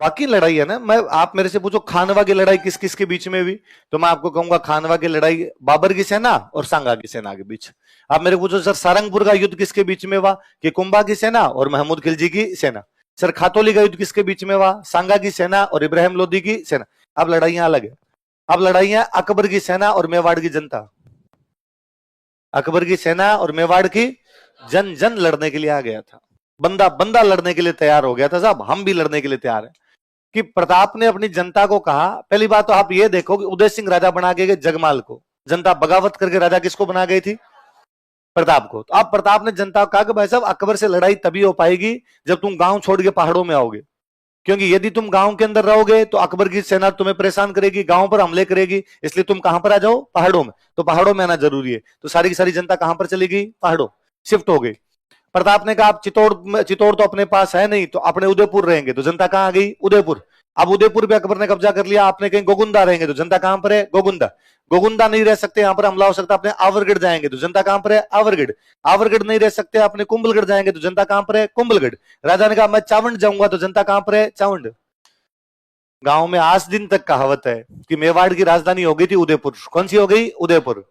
बाकी लड़ाई है ना, मैं आप मेरे से पूछो खानवा की लड़ाई किस किस के बीच में हुई, तो मैं आपको कहूंगा खानवा की लड़ाई बाबर की सेना और सांगा की सेना के बीच। आप मेरे पूछो सर सारंगपुर का युद्ध किसके बीच में हुआ, कि कुंभा की सेना और महमूद खिलजी की सेना। सर खातौली का युद्ध किसके बीच में हुआ, सांगा की सेना और इब्राहिम लोदी की सेना। अब लड़ाइयां अलग है। अब लड़ाइयां अकबर की सेना और मेवाड़ की जनता। अकबर की सेना और मेवाड़ की जन जन लड़ने के लिए आ गया था, बंदा बंदा लड़ने के लिए तैयार हो गया था। साहब हम भी लड़ने के लिए तैयार हैं। कि प्रताप ने अपनी जनता को कहा, पहली बात तो आप ये देखो कि उदय सिंह राजा बना के गए जगमाल को, जनता बगावत करके राजा किसको बना गई थी, प्रताप को। तो अब प्रताप ने जनता को कहा कि भाई साहब अकबर से लड़ाई तभी हो पाएगी जब तुम गांव छोड़ के पहाड़ों में आओगे, क्योंकि यदि तुम गांव के अंदर रहोगे तो अकबर की सेना तुम्हें परेशान करेगी, गांव पर हमले करेगी, इसलिए तुम कहां पर आ जाओ, पहाड़ों में। तो पहाड़ों में आना जरूरी है। तो सारी की सारी जनता कहां पर चली गई, पहाड़ों शिफ्ट हो गई। प्रताप ने कहा आप चित्तौड़ तो अपने पास है नहीं, तो अपने उदयपुर रहेंगे। तो जनता कहां आ गई, उदयपुर। अब उदयपुर पे अकबर ने कब्जा कर लिया, आपने कहीं गोगुंदा रहेंगे, तो जनता कहां पर है, गोगुंदा। गोगुंदा नहीं रह सकते, यहां पर हमला हो सकता है, अपने आवरगढ़ जाएंगे, तो जनता कहां पर है, आवरगढ़। आवरगढ़ नहीं रह सकते, अपने कुंभलगढ़ जाएंगे, तो जनता कहां पर है, कुंभलगढ़। राजा ने कहा मैं चावंड जाऊंगा, तो जनता कहां पर है, चावंड। गांव में आज दिन तक कहावत है कि मेवाड़ की राजधानी हो गई थी उदयपुर। कौन सी हो गई, उदयपुर।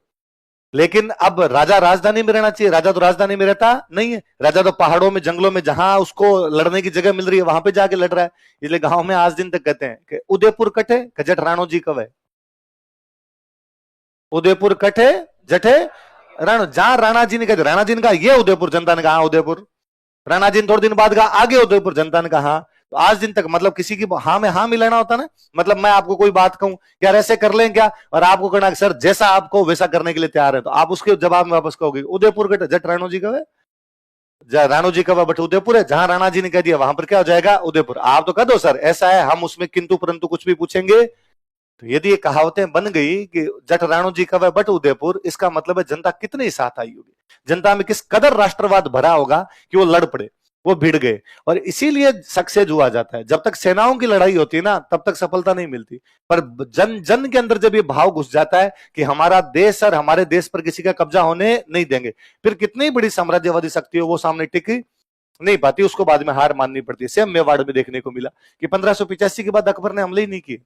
लेकिन अब राजा राजधानी में रहना चाहिए, राजा तो राजधानी में रहता नहीं है, राजा तो पहाड़ों में जंगलों में जहां उसको लड़ने की जगह मिल रही है वहां पे जाके लड़ रहा है। इसलिए गांव में आज दिन तक कहते हैं कि उदयपुर कटे जट राणो जी कवे, उदयपुर कटे जठे राणो। जहां राणा जी ने कहा, राणा जी ने कहा ये उदयपुर, जनता ने कहा उदयपुर। राणा जी ने थोड़े दिन बाद कहा आगे उदयपुर, जनता ने कहा। तो आज दिन तक मतलब किसी की हाँ में हाँ मिलाना होता ना, मतलब मैं आपको कोई बात कहूं यार ऐसे कर लें क्या, और आपको कहना सर जैसा आपको वैसा करने के लिए तैयार है, तो आप उसके जवाब में वापस कहोगे उदयपुर के जट राणो जी का राणो जी का बट उदयपुर है। जहां राणा जी ने कह दिया वहां पर क्या हो जाएगा, उदयपुर। आप तो कह दो सर ऐसा है, हम उसमें किंतु परंतु कुछ भी पूछेंगे। तो यदि ये कहावतें बन गई कि जट राणो जी का बट उदयपुर, इसका मतलब है जनता कितने साथ आई होगी, जनता में किस कदर राष्ट्रवाद भरा होगा कि वो लड़ पड़े, वो भिड़ गए। और इसीलिए सक्सेस हुआ जाता है। जब तक सेनाओं की लड़ाई होती है ना तब तक सफलता नहीं मिलती, पर जन जन के अंदर जब ये भाव घुस जाता है कि हमारा देश और हमारे देश पर किसी का कब्जा होने नहीं देंगे, फिर कितनी बड़ी साम्राज्यवादी शक्ति हो वो सामने टिक नहीं पाती, उसको बाद में हार माननी पड़ती है। सेम मेवाड़ में देखने को मिला कि 1585 के बाद अकबर ने हमले ही नहीं किए।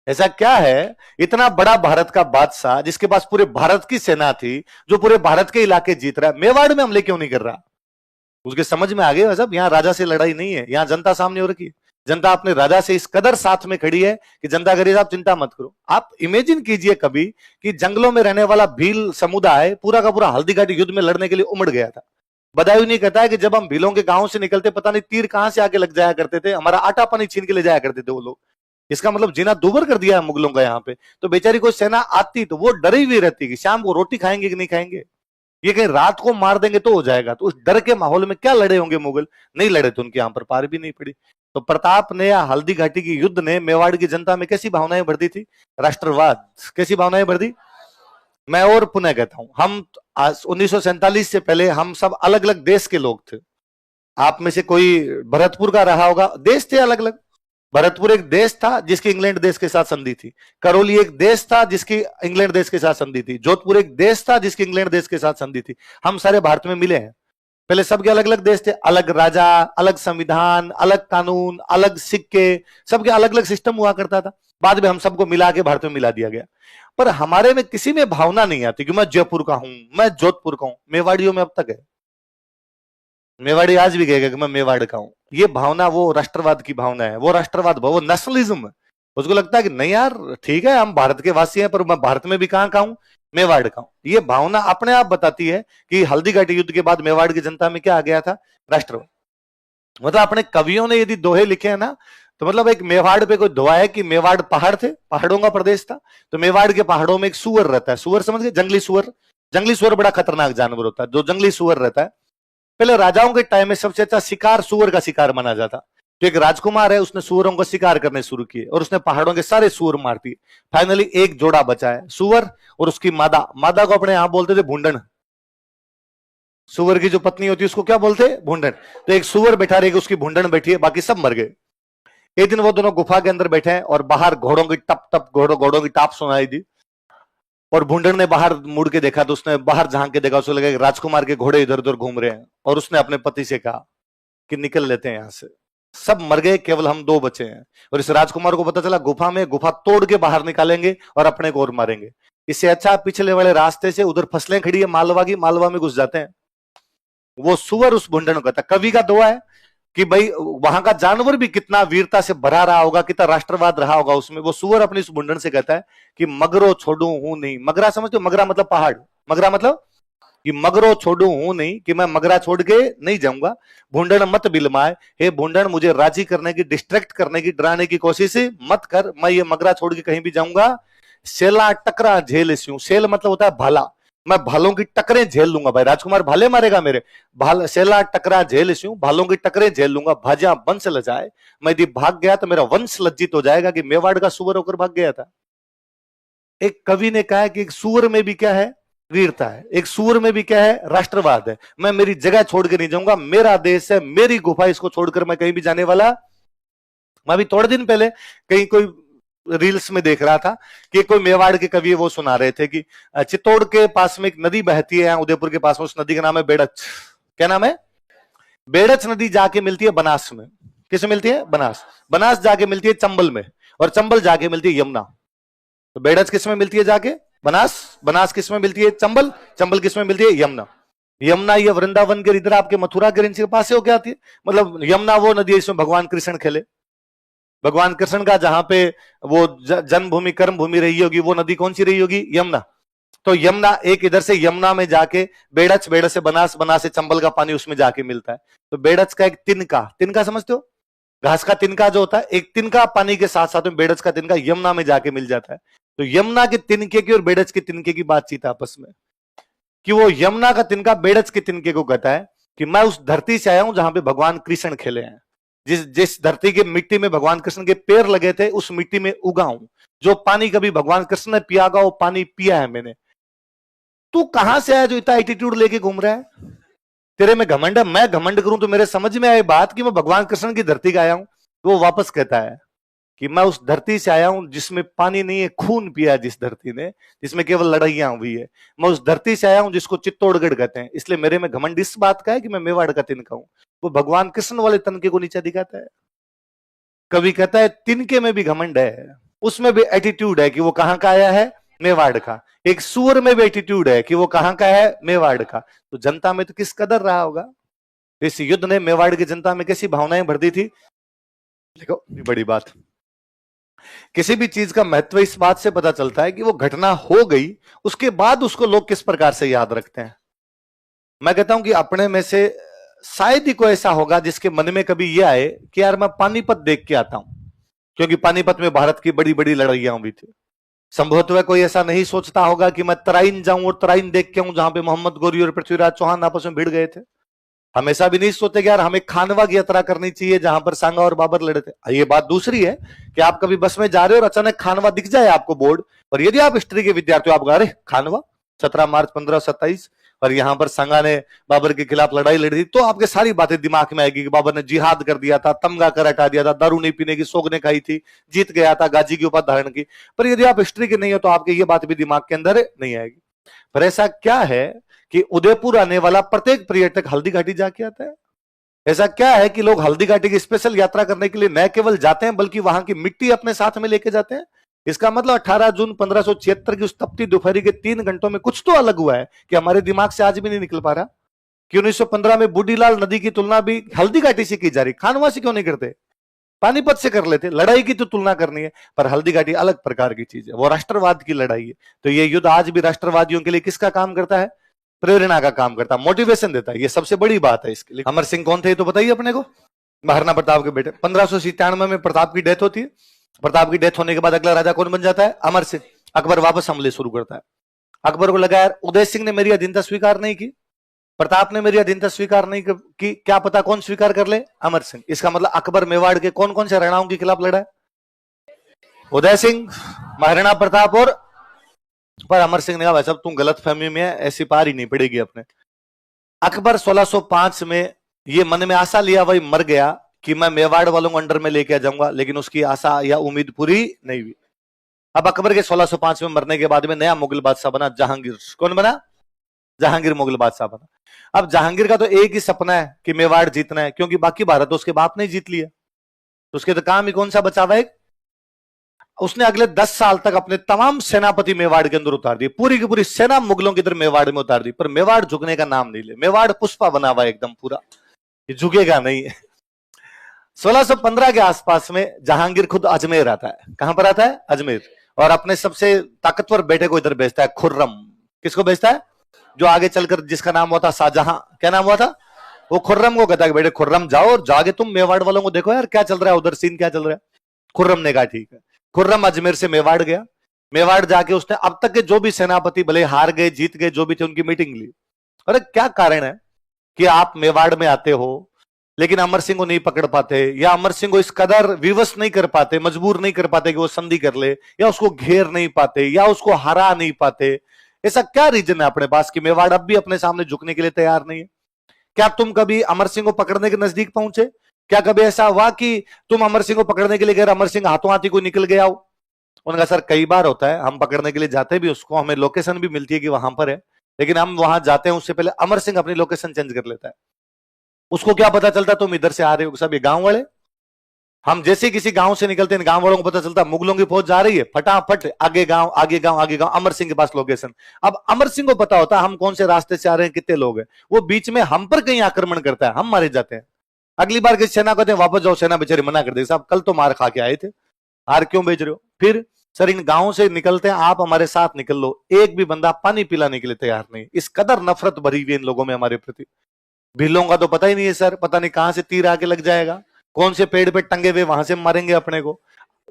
ऐसा क्या है, इतना बड़ा भारत का बादशाह जिसके पास पूरे भारत की सेना थी, जो पूरे भारत के इलाके जीत रहा है, मेवाड़ में हमले क्यों नहीं कर रहा। उसके समझ में आ गया साहब यहाँ राजा से लड़ाई नहीं है, यहाँ जनता सामने हो रखी है। जनता अपने राजा से इस कदर साथ में खड़ी है कि जनता कह रही है आप चिंता मत करो। आप इमेजिन कीजिए कभी कि जंगलों में रहने वाला भील समुदाय पूरा का पूरा हल्दीघाटी युद्ध में लड़ने के लिए उमड़ गया था। बदायूं नहीं कहता है कि जब हम भीलों के गांव से निकलते पता नहीं तीर कहां से आके लग जाया करते थे, हमारा आटा पानी छीन के ले जाया करते थे वो लोग। इसका मतलब जीना दूभर कर दिया है मुगलों का यहाँ पे। तो बेचारी कोई सेना आती तो वो डरी हुई रहती कि शाम को रोटी खाएंगे कि नहीं खाएंगे, ये कहीं रात को मार देंगे तो हो जाएगा। तो उस डर के माहौल में क्या लड़े होंगे मुगल, नहीं लड़े तो उनके यहाँ पर पार भी नहीं पड़ी। तो प्रताप ने या हल्दी घाटी की युद्ध ने मेवाड़ की जनता में कैसी भावनाएं भर दी थी, राष्ट्रवाद, कैसी भावनाएं भर दी। मैं और पुनः कहता हूं, हम 1947 से पहले हम सब अलग अलग देश के लोग थे। आप में से कोई भरतपुर का रहा होगा, देश थे अलग अलग। भरतपुर एक देश था जिसकी इंग्लैंड देश के साथ संधि थी, करौली एक देश था जिसकी इंग्लैंड देश के साथ संधि थी, जोधपुर एक देश था जिसकी इंग्लैंड देश के साथ संधि थी। हम सारे भारत में मिले हैं। पहले सबके अलग अलग देश थे, अलग राजा, अलग संविधान, अलग कानून, अलग सिक्के, सबके अलग अलग सिस्टम हुआ करता था। बाद में हम सबको मिला के भारत में मिला दिया गया। पर हमारे में किसी में भावना नहीं आती कि मैं जयपुर का हूं, मैं जोधपुर का हूं। मेवाड़ियों में अब तक है, मेवाड़ी आज भी कहेगा कि मैं मेवाड़ का हूं। ये भावना वो राष्ट्रवाद की भावना है, वो राष्ट्रवाद वो नेशनलिज्म है। उसको लगता है कि नहीं यार ठीक है हम भारत के वासी हैं, पर मैं भारत में भी कहां का हूं, मेवाड़ का हूं। ये भावना अपने आप बताती है कि हल्दीघाटी युद्ध के बाद मेवाड़ की जनता में क्या आ गया था, राष्ट्रवाद। मतलब अपने कवियों ने यदि दोहे लिखे हैं ना, तो मतलब एक मेवाड़ पे कोई दोहा है कि मेवाड़ पहाड़ थे, पहाड़ों का प्रदेश था। तो मेवाड़ के पहाड़ों में एक सुअर रहता है, सुअर समझ गए, जंगली सुअर। जंगली सुअर बड़ा खतरनाक जानवर होता है, जो जंगली सुअर रहता है। पहले राजाओं के टाइम में सबसे अच्छा शिकार सुअर का शिकार माना जाता। तो एक राजकुमार है, उसने सुअरों का शिकार करने शुरू किए और उसने पहाड़ों के सारे सुअर मार दिए। फाइनली एक जोड़ा बचा है, सुअर और उसकी मादा। मादा को अपने यहां बोलते थे भूंडन। सुअर की जो पत्नी होती है उसको क्या बोलते हैं, भूंडन। तो एक सुअर बैठा रहेगा, उसकी भूंडन बैठी है, बाकी सब मर गए। एक दिन वो दोनों गुफा के अंदर बैठे हैं और बाहर घोड़ों की टप टप घोड़ों की टाप सुनाई दी। और भूंडन ने बाहर मुड़ के देखा तो उसने बाहर झांक के देखा, उसको लगा कि राजकुमार के घोड़े इधर उधर घूम रहे हैं। और उसने अपने पति से कहा कि निकल लेते हैं यहां से, सब मर गए, केवल हम दो बचे हैं। और इस राजकुमार को पता चला गुफा में, गुफा तोड़ के बाहर निकालेंगे और अपने को और मारेंगे। इससे अच्छा पिछले वाले रास्ते से, उधर फसलें खड़ी है मालवा की, मालवा में घुस जाते हैं। वो सुअर उस भुंडन को कहता, कवि का दुआ है कि भाई वहां का जानवर भी कितना वीरता से भरा रहा होगा, कितना राष्ट्रवाद रहा होगा उसमें। वो सुअर अपनी उस भुंडन से कहता है कि मगरो छोड़ू हूं नहीं। मगरा समझते हो? मगरा मतलब पहाड़। मगरा मतलब कि मगरो छोड़ू हूं नहीं, कि मैं मगरा छोड़ के नहीं जाऊंगा। भूंडन मत बिलमाए, हे भूंडन मुझे राजी करने की, डिस्ट्रैक्ट करने की, डराने की कोशिश मत कर, मैं ये मगरा छोड़ के कहीं भी जाऊंगा। सेला टकरा झेल स्यूं, सेल मतलब होता है भाला, मैं भालों की टकरें झेल लूंगा। भाई राजकुमार भाले मारेगा मेरे, भाल सेला टकरा झेल स्यूं, भालों की टकरें झेल लूंगा। भाजा वंश लजाए, मैं यदि भाग गया तो मेरा वंश लज्जित हो जाएगा कि मेवाड़ का सुअर होकर भाग गया था। एक कवि ने कहा कि एक सुअर में भी क्या है? वीरता है। एक सुअर में भी क्या है? राष्ट्रवाद है। मैं मेरी जगह छोड़ के नहीं जाऊंगा, मेरा देश है, मेरी गुफा, इसको छोड़कर मैं कहीं भी जाने वाला। मैं अभी थोड़े दिन पहले कहीं कोई रील्स में देख रहा था कि कोई मेवाड़ के कवि वो सुना रहे थे कि चित्तौड़ के पास में एक नदी बहती है, उदयपुर के पास में, उस नदी का नाम है बेड़च। क्या नाम है? बेड़च नदी जाके मिलती है बनास में। किसे मिलती है? बनास। बनास जाके मिलती है चंबल में, और चंबल जाके मिलती है यमुना। तो बेड़च किस में मिलती है जाके? बनास। बनास किस में मिलती है? चंबल। चंबल किस में मिलती है? यमुना। यमुना ये वृंदावन के इधर आपके मथुरा के रेंज के पास से होके आती है। मतलब यमुना वो नदी है इसमें भगवान कृष्ण खेले। भगवान कृष्ण का जहां पे वो जन्मभूमि, कर्म भूमि रही होगी, वो नदी कौन सी रही होगी? यमुना। तो यमुना एक इधर से यमुना में जाके बेड़च, बेड़च से बनास, बनास से चंबल का पानी उसमें जाके मिलता है। तो बेड़च का एक तिनका, तिनका समझते हो? घास का तिनका जो होता है, एक तिनका पानी के साथ साथ में बेड़च का तिनका यमुना में जाके मिल जाता है। तो यमुना के तिनके की और बेड़च के तिनके की बातचीत आपस में, कि वो यमुना का तिनका बेड़च के तिनके को कहता है कि मैं उस धरती से आया हूं जहां पे भगवान कृष्ण खेले हैं। जिस जिस धरती की मिट्टी में भगवान कृष्ण के पैर लगे थे, उस मिट्टी में उगा हूं। जो पानी कभी भगवान कृष्ण ने पिया होगा, वो पानी पिया है मैंने। तू कहां से आया जो इतना एटीट्यूड लेके घूम रहा है? तेरे में घमंड है? मैं घमंड करूं तो मेरे समझ में आए बात कि मैं भगवान कृष्ण की धरती का आया हूं। तो वो वापस कहता है कि मैं उस धरती से आया हूं जिसमें पानी नहीं है, खून पिया है जिस धरती ने, जिसमें केवल लड़ाइयां हुई है। मैं उस धरती से आया हूं जिसको चित्तौड़गढ़ कहते हैं। इसलिए मेरे में घमंड इस बात का है कि मैं मेवाड़ का तिनका हूं। वो भगवान कृष्ण वाले तनके को नीचे दिखाता है। कवि कहता है तिनके में भी घमंड है, उसमें भी एटीट्यूड है कि वो कहां का आया है? मेवाड़ का। एक सुअर में भी एटीट्यूड है कि वो कहां का है? मेवाड़ का। तो जनता में तो किस कदर रहा होगा? इस युद्ध ने मेवाड़ की जनता में कैसी भावनाएं भर दी थी। देखो बड़ी बात, किसी भी चीज का महत्व इस बात से पता चलता है कि वो घटना हो गई, उसके बाद उसको लोग किस प्रकार से याद रखते हैं। मैं कहता हूं कि अपने में से शायद ही कोई ऐसा होगा जिसके मन में कभी ये आए कि यार मैं पानीपत देख के आता हूं, क्योंकि पानीपत में भारत की बड़ी बड़ी लड़ाइयां हुई थी। संभवतः कोई ऐसा नहीं सोचता होगा कि मैं तराइन जाऊं और तराइन देख के आऊं जहां पे मोहम्मद गोरी और पृथ्वीराज चौहान आपस में भिड़ गए थे। हमेशा भी नहीं सोचते कि यार हमें खानवा की यात्रा करनी चाहिए जहां पर सांगा और बाबर लड़े थे। ये बात दूसरी है कि आप कभी बस में जा रहे हो और अचानक खानवा दिख जाए आपको बोर्ड, और यदि आप हिस्ट्री के विद्यार्थी हो, आप अरे खानवा 17 मार्च 1527 और यहां पर सांगा ने बाबर के खिलाफ लड़ाई लड़ी थी, तो आपके सारी बातें दिमाग में आएगी कि बाबर ने जिहाद कर दिया था, तमगा कर हटा दिया था, दारू नहीं पीने की सौगंध खाई थी, जीत गया था, गाजी की उपाधि धारण की। पर यदि आप हिस्ट्री के नहीं हो तो आपके ये बात भी दिमाग के अंदर नहीं आएगी। पर ऐसा क्या है कि उदयपुर आने वाला प्रत्येक पर्यटक हल्दी घाटी जाके आता है? ऐसा क्या है कि लोग हल्दी घाटी की स्पेशल यात्रा करने के लिए न केवल जाते हैं बल्कि वहां की मिट्टी अपने साथ में लेके जाते हैं? इसका मतलब 18 जून 1576 की उस तपती दोपहरी के 3 घंटों में कुछ तो अलग हुआ है कि हमारे दिमाग से आज भी नहीं निकल पा रहा कि 1915 में बूढ़ीलाल नदी की तुलना भी हल्दी घाटी से की जा रही। खानवा से क्यों नहीं करते? पानीपत से कर लेते। लड़ाई की तो तुलना करनी है, पर हल्दी घाटी अलग प्रकार की चीज है, वो राष्ट्रवाद की लड़ाई है। तो ये युद्ध आज भी राष्ट्रवादियों के लिए किसका काम करता है? प्रेरणा का काम करता है, मोटिवेशन देता है। ये सबसे बड़ी बात है इसके लिए। अमर सिंह कौन थे तो बताइए अपने को? महाराणा प्रताप के बेटे। 1597 में प्रताप की डेथ होती है। प्रताप की डेथ होने के बाद अगला राजा कौन बन जाता है? अमर सिंह। अकबर वापस हमले शुरू करता है। अकबर को लगा यार उदय सिंह ने मेरी अधीनता स्वीकार नहीं की, प्रताप ने मेरी अधीनता स्वीकार नहीं की, क्या पता कौन स्वीकार कर ले? अमर सिंह। इसका मतलब अकबर मेवाड़ के कौन कौन से राणाओं के खिलाफ लड़ा है? उदय सिंह, महाराणा प्रताप और, पर अमर सिंह ने कहा भाई साहब तुम गलत फहमी में है, ऐसी पार ही नहीं पड़ेगी अपने। अकबर 1605 में ये मन में आशा लिया, वही मर गया कि मैं मेवाड़ वालों को अंडर में लेके आ जाऊंगा, लेकिन उसकी आशा या उम्मीद पूरी नहीं हुई। अब अकबर के 1605 में मरने के बाद में नया मुगल बादशाह बना जहांगीर। कौन बना? जहांगीर मुगल बादशाह बना। अब जहांगीर का तो एक ही सपना है कि मेवाड़ जीतना है, क्योंकि बाकी भारत तो उसके बाप ने जीत लिया। तो उसके तो काम ही कौन सा बचा हुआ है? उसने अगले 10 साल तक अपने तमाम सेनापति मेवाड़ के अंदर उतार दिए, पूरी की पूरी सेना मुगलों की तरफ मेवाड़ में उतार दी, पर मेवाड़ झुकने का नाम नहीं ले। मेवाड़ पुष्पा बना हुआ है एकदम पूरा, ये झुकेगा नहीं है। 1615 के आसपास में जहांगीर खुद अजमेर आता है। कहां पर आता है? अजमेर। और अपने सबसे ताकतवर बेटे को इधर भेजता है, खुर्रम। किसको भेजता है? जो आगे चलकर जिसका नाम हुआ था शाहजहां। क्या नाम हुआ था? वो खुर्रम को कहता है बेटे खुर्रम जाओ और जाके तुम मेवाड़ वालों को देखो यार क्या चल रहा है उधर, सीन क्या चल रहा है। खुर्रम ने कहा ठीक है। खुर्रम अजमेर से मेवाड़ गया। मेवाड़ जाके उसने अब तक के जो भी सेनापति भले हार गए जीत गए जो भी थे उनकी मीटिंग ली। अरे क्या कारण है कि आप मेवाड़ में आते हो लेकिन अमर सिंह को नहीं पकड़ पाते, या अमर सिंह को इस कदर विवश नहीं कर पाते, मजबूर नहीं कर पाते कि वो संधि कर ले, या उसको घेर नहीं पाते, या उसको हरा नहीं पाते? ऐसा क्या रीजन है अपने पास कि मेवाड़ अब भी अपने सामने झुकने के लिए तैयार नहीं है? क्या तुम कभी अमर सिंह को पकड़ने के नजदीक पहुंचे? क्या कभी ऐसा हुआ कि तुम अमर सिंह को पकड़ने के लिए गए, अमर सिंह हाथों हाथी कोई निकल गया हो? उन्होंने कहा सर कई बार होता है, हम पकड़ने के लिए जाते भी, उसको हमें लोकेशन भी मिलती है कि वहां पर है, लेकिन हम वहां जाते हैं उससे पहले अमर सिंह अपनी लोकेशन चेंज कर लेता है। उसको क्या पता चलता तुम इधर से आ रहे हो? सब ये गांव वाले, हम जैसे किसी गांव से निकलते हैं गांव वालों को पता चलता मुगलों की फौज जा रही है, फटाफट आगे गांव आगे गांव आगे गांव, अमर सिंह के पास लोकेशन। अब अमर सिंह को पता होता हम कौन से रास्ते से आ रहे हैं, कितने लोग हैं, वो बीच में हम पर कहीं आक्रमण करता है, हम मारे जाते हैं। अगली बार किसी सेना कहते हैं वापस जाओ, सेना बेचारी मना कर देगी, साहब कल तो मार खा के आए थे, हार क्यों बेच रहे हो? फिर सर इन गांवों से निकलते हैं, आप हमारे साथ निकल लो। एक भी बंदा पानी पिलाने के लिए तैयार नहीं। इस कदर नफरत भरी हुई इन लोगों में हमारे प्रति। भीलों का तो पता ही नहीं है सर, पता नहीं कहां से तीर आके लग जाएगा, कौन से पेड़ पे टंगे हुए वहां से मारेंगे अपने को।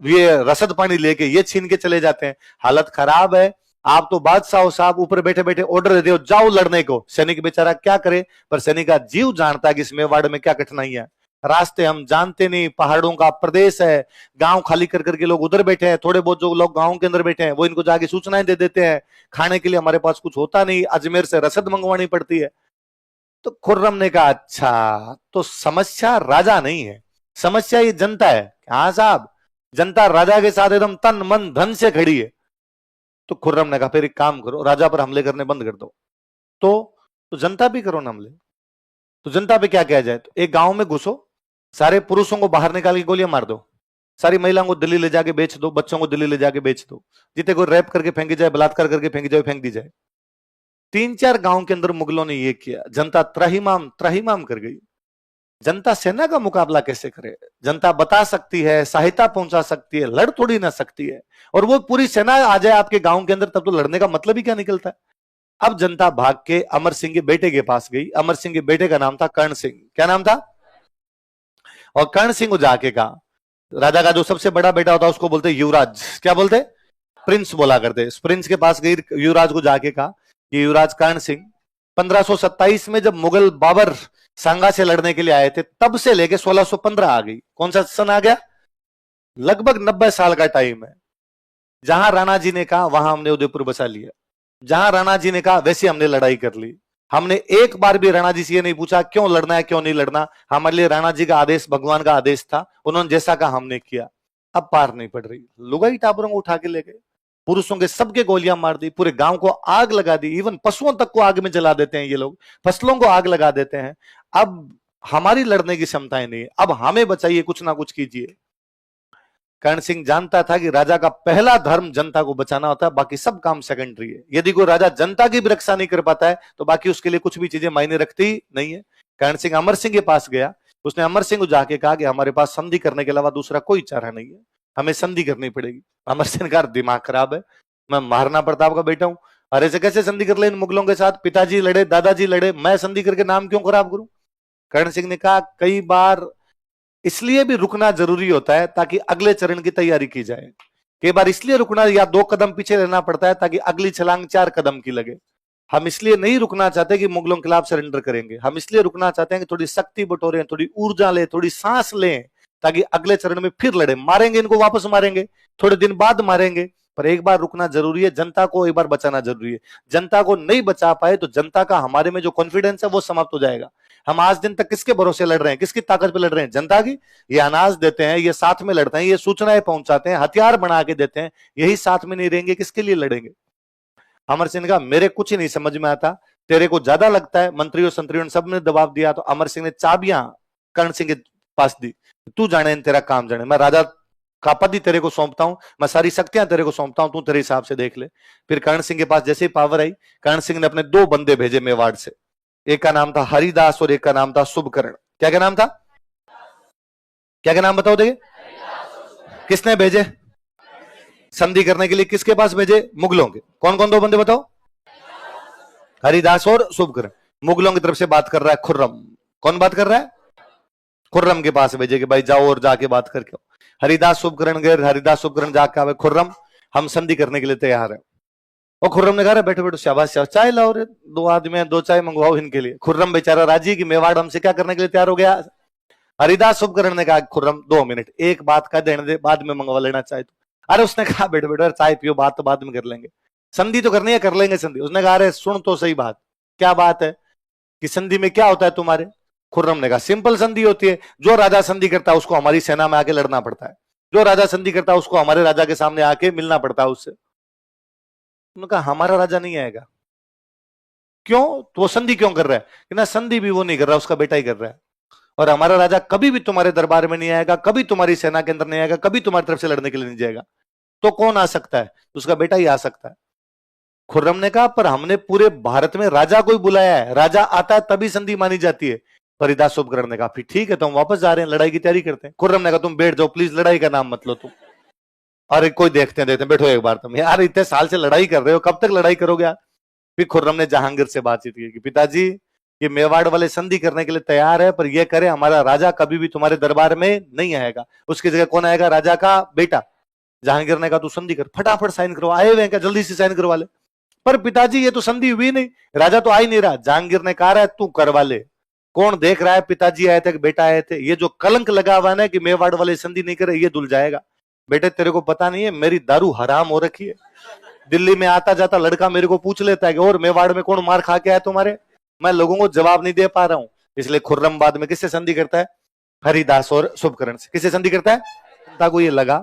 ये रसद पानी लेके ये छीन के चले जाते हैं। हालत खराब है। आप तो बादशाह साहब ऊपर बैठे बैठे ऑर्डर देते हो जाओ लड़ने को, सैनिक बेचारा क्या करे? पर सैनिक का जीव जानता है कि इस मेवाड़ में क्या कठिनाई है। रास्ते हम जानते नहीं, पहाड़ों का प्रदेश है, गांव खाली कर करके लोग उधर बैठे हैं, थोड़े बहुत जो लोग गांव के अंदर बैठे हैं वो इनको जाके सूचनाएं दे देते हैं। खाने के लिए हमारे पास कुछ होता नहीं, अजमेर से रसद मंगवानी पड़ती है। तो खुर्रम ने कहा अच्छा तो समस्या राजा नहीं है, समस्या ये जनता है। हाँ साहब, जनता राजा के साथ एकदम तन मन धन से खड़ी है। तो खुर्रम ने कहा फिर एक काम करो, राजा पर हमले करने बंद कर दो। तो जनता भी करो ना हमले। तो जनता पे क्या किया जाए? तो एक गांव में घुसो, सारे पुरुषों को बाहर निकाल के गोलियां मार दो, सारी महिलाओं को दिल्ली ले जाके बेच दो, बच्चों को दिल्ली ले जाके बेच दो, जितने कोई रैप करके फेंकी जाए, बलात्कार करके फेंकी जाए, फेंक दी जाए। 3-4 गांव के अंदर मुगलों ने ये किया, जनता त्राहिमाम त्राहिमाम कर गई। जनता सेना का मुकाबला कैसे करे? जनता बता सकती है, सहायता पहुंचा सकती है, लड़ थोड़ी ना सकती है। और वो पूरी सेना आ जाए आपके गांव के अंदर तब तो लड़ने का मतलब ही क्या निकलता है? अब जनता भाग के अमर सिंह के बेटे के पास गई। अमर सिंह के बेटे का नाम था कर्ण सिंह। क्या नाम था? और कर्ण सिंह को जाके कहा, राजा का जो सबसे बड़ा बेटा होता उसको बोलते युवराज, क्या बोलते? प्रिंस बोला करते। प्रिंस के पास गई, युवराज को जाके कहा कि युवराज कर्ण सिंह 1527 में जब मुगल बाबर सांगा से लड़ने के लिए आए थे तब से लेके 1615 आ गई। कौन सा सन आ गया? लगभग 90 साल का टाइम है। जहां राणा जी ने कहा वहां हमने उदयपुर बसा लिया, जहां राणा जी ने कहा वैसे हमने लड़ाई कर ली। हमने एक बार भी राणा जी से ये नहीं पूछा क्यों लड़ना है क्यों नहीं लड़ना। हमारे लिए राणा जी का आदेश भगवान का आदेश था, उन्होंने जैसा कहा हमने किया। अब पार नहीं पड़ रही, लुगाई टाबरों को उठा के ले गए, पुरुषों के सबके गोलियां मार दी, पूरे गांव को आग लगा दी, इवन पशुओं तक को आग में जला देते हैं ये लोग, फसलों को आग लगा देते हैं। अब हमारी लड़ने की क्षमताएं नहीं, अब हमें बचाइए, कुछ ना कुछ कीजिए। कर्ण सिंह जानता था कि राजा का पहला धर्म जनता को बचाना होता है, बाकी सब काम सेकेंडरी है। यदि कोई राजा जनता की भी रक्षा नहीं कर पाता है तो बाकी उसके लिए कुछ भी चीजें मायने रखती नहीं है। कर्ण सिंह अमर सिंह के पास गया, उसने अमर सिंह को जाके कहा कि हमारे पास संधि करने के अलावा दूसरा कोई चारा नहीं है, हमें संधि करनी पड़ेगी। अमर सिंह का दिमाग खराब है, मैं महाराणा प्रताप का बेटा हूं, अरे से कैसे संधि कर ले इन मुगलों के साथ? पिताजी लड़े, दादाजी लड़े, मैं संधि करके नाम क्यों खराब करूं? कर्ण सिंह ने कहा कई बार इसलिए भी रुकना जरूरी होता है ताकि अगले चरण की तैयारी की जाए। कई बार इसलिए रुकना या 2 कदम पीछे रहना पड़ता है ताकि अगली छलांग 4 कदम की लगे। हम इसलिए नहीं रुकना चाहते कि मुगलों के खिलाफ सरेंडर करेंगे, हम इसलिए रुकना चाहते हैं कि थोड़ी शक्ति बटोरें, थोड़ी ऊर्जा लें, थोड़ी सांस लें, ताकि अगले चरण में फिर लड़े। मारेंगे इनको, वापस मारेंगे, थोड़े दिन बाद मारेंगे, पर एक बार रुकना जरूरी है। जनता को एक बार बचाना जरूरी है। जनता को नहीं बचा पाए तो जनता का हमारे में जो कॉन्फिडेंस है वो समाप्त हो जाएगा। हम आज दिन तक किसके भरोसे लड़ रहे हैं, किसकी ताकत पे लड़ रहे हैं? जनता की। ये अनाज देते हैं, ये साथ में लड़ते हैं, ये सूचनाएं पहुंचाते हैं, हथियार बना के देते हैं, यही साथ में नहीं रहेंगे किसके लिए लड़ेंगे? अमर सिंह ने कहा मेरे कुछ नहीं समझ में आता, तेरे को ज्यादा लगता है। मंत्रियों संतरियों ने सबने दबाव दिया तो अमर सिंह ने चाबियां कर्ण सिंह के पास दी, तू जाने तेरा काम जाने, मैं राजा का पद ही तेरे को सौंपता हूं, मैं सारी शक्तियां तेरे को सौंपता हूं, तू तेरे हिसाब से देख ले। फिर कर्ण सिंह के पास जैसे ही पावर आई, कर्ण सिंह ने अपने 2 बंदे भेजे मेवाड़ से। एक का नाम था हरिदास और एक का नाम था शुभकर्ण। क्या क्या नाम था? क्या क्या नाम बताओ देखिए। किसने भेजे संधि करने के लिए? किसके पास भेजे? मुगलों के। कौन कौन 2 बंदे बताओ? हरिदास और शुभकर्ण। मुगलों की तरफ से बात कर रहा है खुर्रम। कौन बात कर रहा है? खुर्रम के पास भेजे कि भाई जाओ और जाके बात करके। हरिदास शुभकर्ण गए, हरिदास शुभकर्ण जाके आवे, खुर्रम हम संधि करने के लिए तैयार है। और खुर्रम ने कहा बैठो बैठो, शाबाश शाबाश, चाय लाओ रे, 2 आदमी हैं, 2 चाय मंगवाओ इनके लिए। खुर्रम बेचारा राजी कि मेवाड़ हमसे क्या करने के लिए तैयार हो गया। हरिदास शुभकर्ण ने कहा खुर्रम 2 मिनट, एक बात का देने दे, बाद में मंगवा लेना चाहे तो। अरे उसने कहा बैठो बैठो चाय पियो, बात तो बाद में कर लेंगे, संधि तो करनी है, कर लेंगे संधि। उसने कहा अरे सुन तो सही बात, क्या बात है कि संधि में क्या होता है तुम्हारे? खुर्रम ने कहा सिंपल संधि होती है, जो राजा संधि करता है उसको हमारी सेना में आके लड़ना पड़ता है, जो राजा संधि करता है उसको हमारे राजा के सामने आके मिलना पड़ता है उससे। उन्होंने कहा हमारा राजा नहीं आएगा। क्यों? तो वो संधि क्यों कर रहा है? कि ना संधि भी वो नहीं कर रहा, उसका बेटा ही कर रहा है, और हमारा राजा कभी भी तुम्हारे दरबार में नहीं आएगा, कभी तुम्हारी सेना के अंदर नहीं आएगा, कभी तुम्हारी तरफ से लड़ने के लिए नहीं जाएगा। तो कौन आ सकता है? तो उसका बेटा ही आ सकता है। खुर्रम ने कहा पर हमने पूरे भारत में राजा को ही बुलाया है, राजा आता है तभी संधि मानी जाती है। हरिदास शुभकर्ण ने कहा फिर ठीक है, तो हम वापस जा रहे हैं, लड़ाई की तैयारी करते हैं। खुर्रम ने कहा तुम बैठ जाओ प्लीज, लड़ाई का नाम मत लो तुम। अरे कोई देखते हैं देखते हैं, बैठो एक बार तुम, यार इतने साल से लड़ाई कर रहे हो, कब तक लड़ाई करोगे यार? फिर खुर्रम ने जहांगीर से बातचीत की कि पिताजी ये मेवाड़ वाले संधि करने के लिए तैयार है, पर यह करे हमारा राजा कभी भी तुम्हारे दरबार में नहीं आएगा, उसकी जगह कौन आएगा? राजा का बेटा। जहांगीर ने कहा तू संधि कर, फटाफट साइन करो, आए हुए हैं क्या, जल्दी से साइन करवा ले। पर पिताजी ये तो संधि हुई नहीं, राजा तो आ ही नहीं रहा। जहांगीर ने कहा है तू करवा ले, कौन देख रहा है, पिताजी आए थे कि बेटा आए थे, ये जो कलंक लगा हुआ है कि मेवाड़ वाले संधि नहीं करे, ये धुल जाएगा। बेटे तेरे को पता नहीं है मेरी दारू हराम हो रखी है, दिल्ली में आता जाता लड़का मेरे को पूछ लेता है कि और मेवाड़ में कौन मार खा के आया तुम्हारे, मैं लोगों को जवाब नहीं दे पा रहा हूं। इसलिए खुर्रम बाद में किससे संधि करता है? हरिदास और शुभकर्ण से। किससे संधि करता है? जनता को ये लगा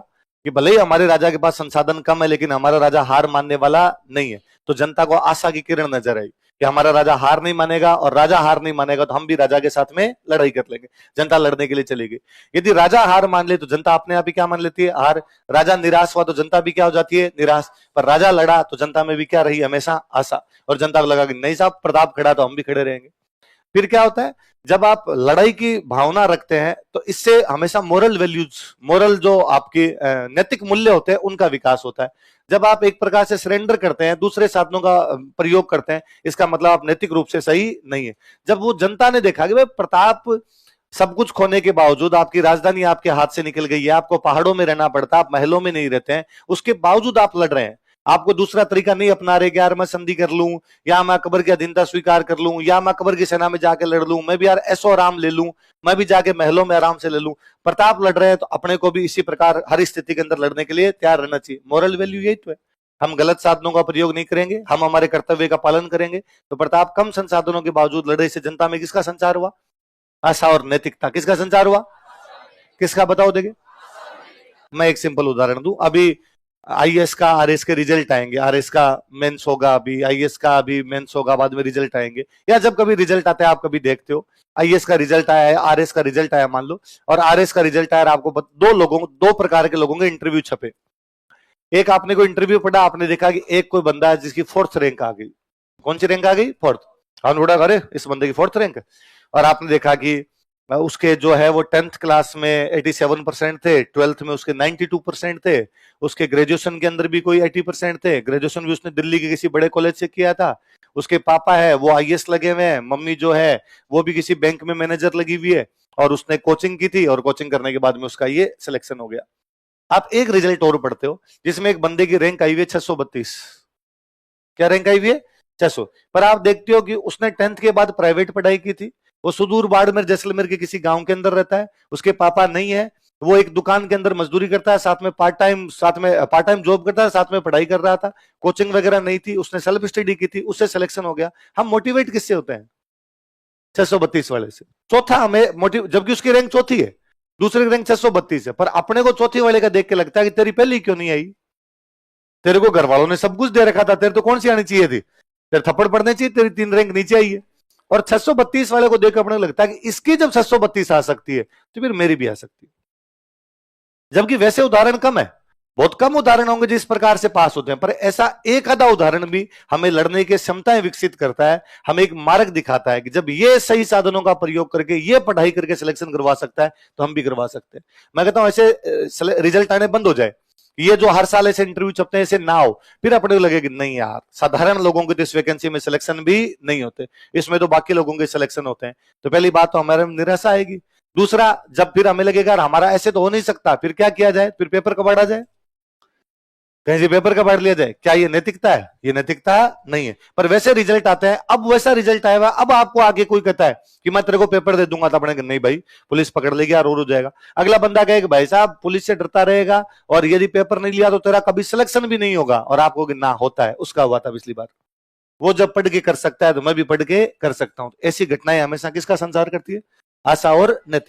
कि भले ही हमारे राजा के पास संसाधन कम है, लेकिन हमारा राजा हार मानने वाला नहीं है। तो जनता को आशा की किरण नजर आई कि हमारा राजा हार नहीं मानेगा, और राजा हार नहीं मानेगा तो हम भी राजा के साथ में लड़ाई कर लेंगे। जनता लड़ने के लिए चली गई। यदि राजा हार मान ले तो जनता अपने आप ही क्या मान लेती है? हार। राजा निराश हुआ तो जनता भी क्या हो जाती है? निराश। पर राजा लड़ा तो जनता में भी क्या रही? हमेशा आशा। और जनता को लगा कि नहीं साहब प्रताप खड़ा तो हम भी खड़े रहेंगे। फिर क्या होता है, जब आप लड़ाई की भावना रखते हैं तो इससे हमेशा मोरल वैल्यूज, मोरल जो आपके नैतिक मूल्य होते हैं उनका विकास होता है। जब आप एक प्रकार से सरेंडर करते हैं, दूसरे साधनों का प्रयोग करते हैं, इसका मतलब आप नैतिक रूप से सही नहीं है। जब वो जनता ने देखा कि भाई प्रताप सब कुछ खोने के बावजूद, आपकी राजधानी आपके हाथ से निकल गई है, आपको पहाड़ों में रहना पड़ता है, आप महलों में नहीं रहते हैं, उसके बावजूद आप लड़ रहे हैं, आपको दूसरा तरीका नहीं अपना रहे कि यार मैं संधि कर लूं, या मैं अकबर की अधीनता स्वीकार कर लूं, या मैं अकबर की सेना में जाके लड़ लूं, मैं भी यार ऐसो आराम ले लूं, मैं भी जाके महलों में आराम से ले लूं। प्रताप लड़ रहे हैं तो अपने को भी इसी प्रकार हर स्थिति के अंदर लड़ने के लिए तैयार रहना चाहिए। मोरल वैल्यू यही तो है। हम गलत साधनों का प्रयोग नहीं करेंगे, हम हमारे कर्तव्य का पालन करेंगे। तो प्रताप कम संसाधनों के बावजूद लड़े से जनता में किसका संचार हुआ? आशा और नैतिकता। किसका संचार हुआ? किसका बताओ देखिए। मैं एक सिंपल उदाहरण दूं, अभी आईएएस का आरएस के रिजल्ट आएंगे, आरएस का मेंस होगा, अभी आईएएस का अभी मेंस होगा, बाद में रिजल्ट आएंगे, या जब कभी रिजल्ट आता है आप कभी देखते हो, आईएएस का रिजल्ट आया है, आरएस का रिजल्ट आया मान लो, और आरएस का रिजल्ट आया, आपको 2 प्रकार के लोगों के इंटरव्यू छपे। एक आपने को इंटरव्यू पढ़ा, आपने देखा कि एक कोई बंदा है जिसकी 4th रैंक आ गई। कौन सी रैंक आ गई? 4th। हमने बोला अरे इस बंदे की 4th रैंक है। और आपने देखा कि उसके जो है वो 10th क्लास में 87% थे, 12th में उसके 92% थे, उसके ग्रेजुएशन के अंदर भी कोई 80% थे, ग्रेजुएशन भी उसने दिल्ली के किसी बड़े कॉलेज से किया था, उसके पापा है वो आईएएस लगे हुए हैं, मम्मी जो है वो भी किसी बैंक में मैनेजर लगी हुई है, और उसने कोचिंग की थी, और कोचिंग करने के बाद में उसका ये सिलेक्शन हो गया। आप एक रिजल्ट और पढ़ते हो जिसमें एक बंदे की रैंक आई हुई है 632। क्या रैंक आई हुई है? 600। पर आप देखते हो कि उसने 10th के बाद प्राइवेट पढ़ाई की थी, वो सुदूर बाड़मेर जैसलमेर के किसी गांव के अंदर रहता है, उसके पापा नहीं है, वो एक दुकान के अंदर मजदूरी करता है, साथ में पार्ट टाइम जॉब करता है, साथ में पढ़ाई कर रहा था, कोचिंग वगैरह नहीं थी, उसने सेल्फ स्टडी की थी, उससे सिलेक्शन हो गया। हम मोटिवेट किससे होते हैं? 632 वाले से। चौथा हमें मोटिव, जबकि उसकी रैंक चौथी है, दूसरे की रैंक 632 है, पर अपने को चौथी वाले का देख के लगता है कि तेरी पहली क्यों नहीं आई? तेरे को घर वालों ने सब कुछ दे रखा था, तेरे तो कौन सी आनी चाहिए थी, तेरे थप्पड़ पड़ने चाहिए, तेरी 3 रैंक नीचे आई है। और 632 वाले को देख अपने को लगता है कि इसकी जब 632 आ सकती है तो फिर मेरी भी आ सकती है। जबकि वैसे उदाहरण कम है, बहुत कम उदाहरण होंगे जिस प्रकार से पास होते हैं, पर ऐसा एक आधा उदाहरण भी हमें लड़ने की क्षमताएं विकसित करता है, हमें एक मार्ग दिखाता है कि जब ये सही साधनों का प्रयोग करके ये पढ़ाई करके सिलेक्शन करवा सकता है तो हम भी करवा सकते हैं। मैं कहता हूं ऐसे रिजल्ट आने बंद हो जाए, ये जो हर साल ऐसे इंटरव्यू छपते हैं ऐसे ना हो, फिर अपने को लगे कि नहीं यार, साधारण लोगों के तो इस वैकेंसी में सिलेक्शन भी नहीं होते, इसमें तो बाकी लोगों के सिलेक्शन होते हैं। तो पहली बात तो हमारे में निराशा आएगी। दूसरा, जब फिर हमें लगेगा हमारा ऐसे तो हो नहीं सकता, फिर क्या किया जाए, फिर पेपर कबाड़ा जाए, कहीं से पेपर का बांट लिया जाए। क्या ये नैतिकता है? ये नैतिकता नहीं है। पर वैसे रिजल्ट आते हैं, अब वैसा रिजल्ट आया हुआ, अब आपको आगे कोई कहता है कि मैं तेरे को पेपर दे दूंगा, तो अपने नहीं भाई, पुलिस पकड़ लेगी और हो जाएगा। अगला बंदा कहे कि भाई साहब पुलिस से डरता रहेगा और यदि पेपर नहीं लिया तो तेरा कभी सिलेक्शन भी नहीं होगा, और आप कहोगे ना होता है, उसका हुआ था पिछली बार। वो जब पढ़ के कर सकता है तो मैं भी पढ़ के कर सकता हूं। ऐसी घटनाएं हमेशा किसका संचार करती है? आशा और नैतिक।